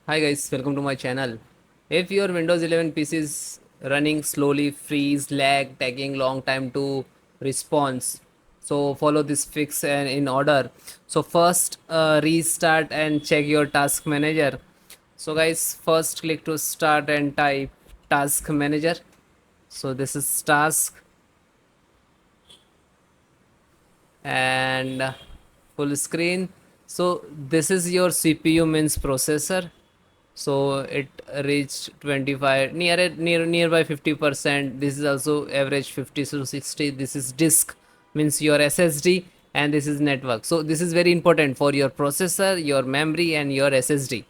Hi guys, welcome to my channel. If your Windows 11 PC is running slowly, freeze, lag, taking long time to response, so follow this fix and in order. So first restart and check your task manager. So guys, first click to start and type task manager. So this is task and full screen. So this is your CPU means processor. So it reached 25 nearby 50%. This is also average 50 to 60. This is disk means your SSD, and this is network. So this is very important for your processor, your memory and your SSD.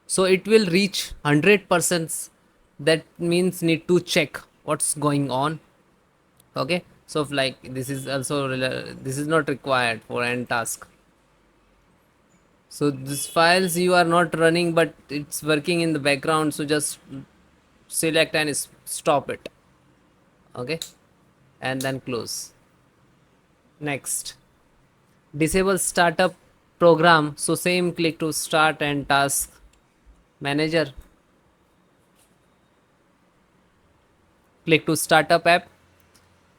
So it will reach 100%. That means need to check what's going on. Okay, so if like this is also this is not required for end task. So these files you are not running but it's working in the background, so just select and stop it. Okay, and then close. Next, disable startup program. So same, click to start and task manager, click to startup app.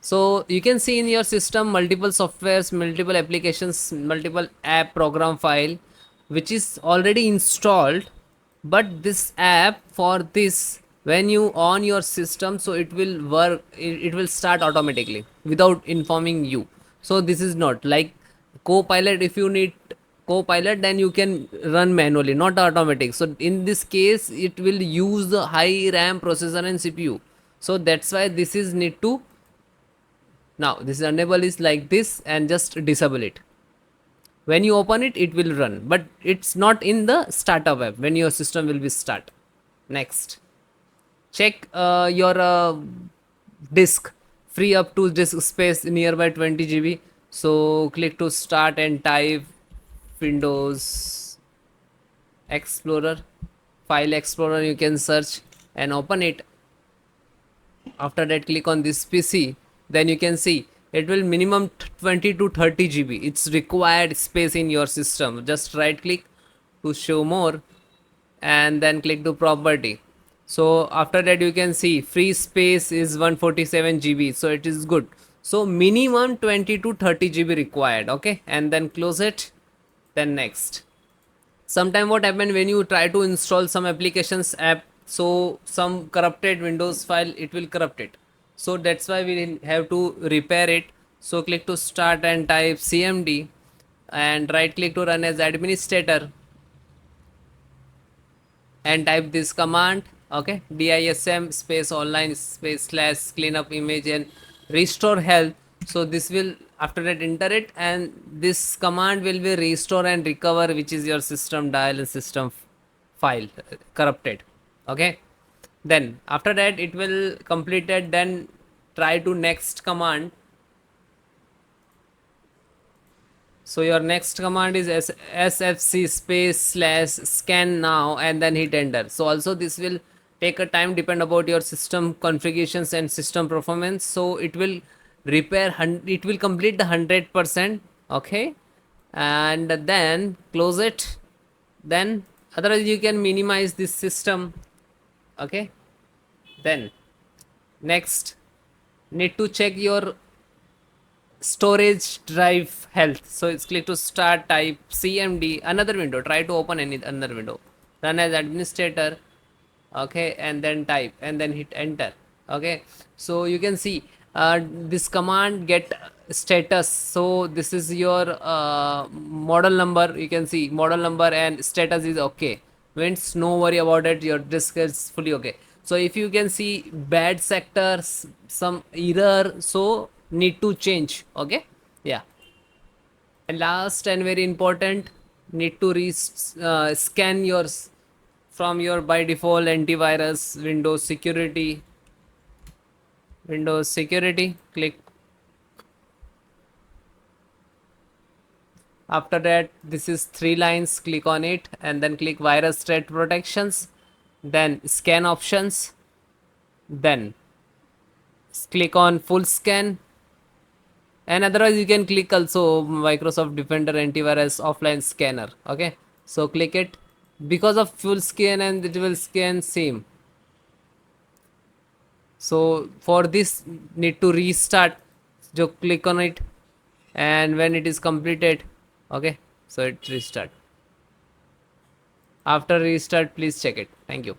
So you can see in your system multiple softwares, multiple applications, multiple app program file which is already installed. But this app for this, when you on your system, so it will work, it will start automatically without informing you. So this is not like Copilot. If you need Copilot, then you can run manually, not automatic. So in this case it will use the high RAM processor and CPU. So that's why this is need to, now this enable is like this and just disable it. When you open it, it will run, but it's not in the startup app when your system will be start. Next, check your disk, free up to disk space nearby 20 GB. So click to start and type Windows Explorer, File Explorer. You can search and open it. After that, click on this PC. Then you can see it will minimum 20 to 30 GB. It's required space in your system. Just right click to show more and then click to property. So after that you can see free space is 147 GB, so it is good. So minimum 20 to 30 GB required. Okay, and then close it. Then next, sometime what happen when you try to install some applications app, so some corrupted Windows file it will corrupt it. So that's why we have to repair it. So click to start and type cmd and right click to run as administrator and type this command. Okay, DISM space online space slash cleanup image and restore health. So this will, after that enter it, and this command will be restore and recover, which is your system dial and system file corrupted. Okay, then after that it will complete it. Then try to next command. So your next command is sfc space slash scan now and then hit enter. So also this will take a time, depend about your system configurations and system performance. So it will repair, it will complete the 100%. Okay, and then close it. Then otherwise you can minimize this system. Okay, then next, need to check your storage drive health. So it's click to start, type cmd, another window, try to open any another window, run as administrator. Okay, and then type and then hit enter. Okay, so you can see this command get status. So this is your model number. You can see model number and status is okay, means no worry about it, your disk is fully okay. So if you can see bad sectors, some error, so need to change. Okay, yeah. And last and very important, need to scan yours from your by default antivirus Windows security. Click. After that, this is 3 lines, click on it and then click virus threat protections, then scan options, then click on full scan, and otherwise you can click also Microsoft Defender antivirus offline scanner. Okay, so click it. because of full scan, and it will scan same. So for this need to restart, so click on it, and when it is completed, okay, so it restart. After restart, please check it. Thank you.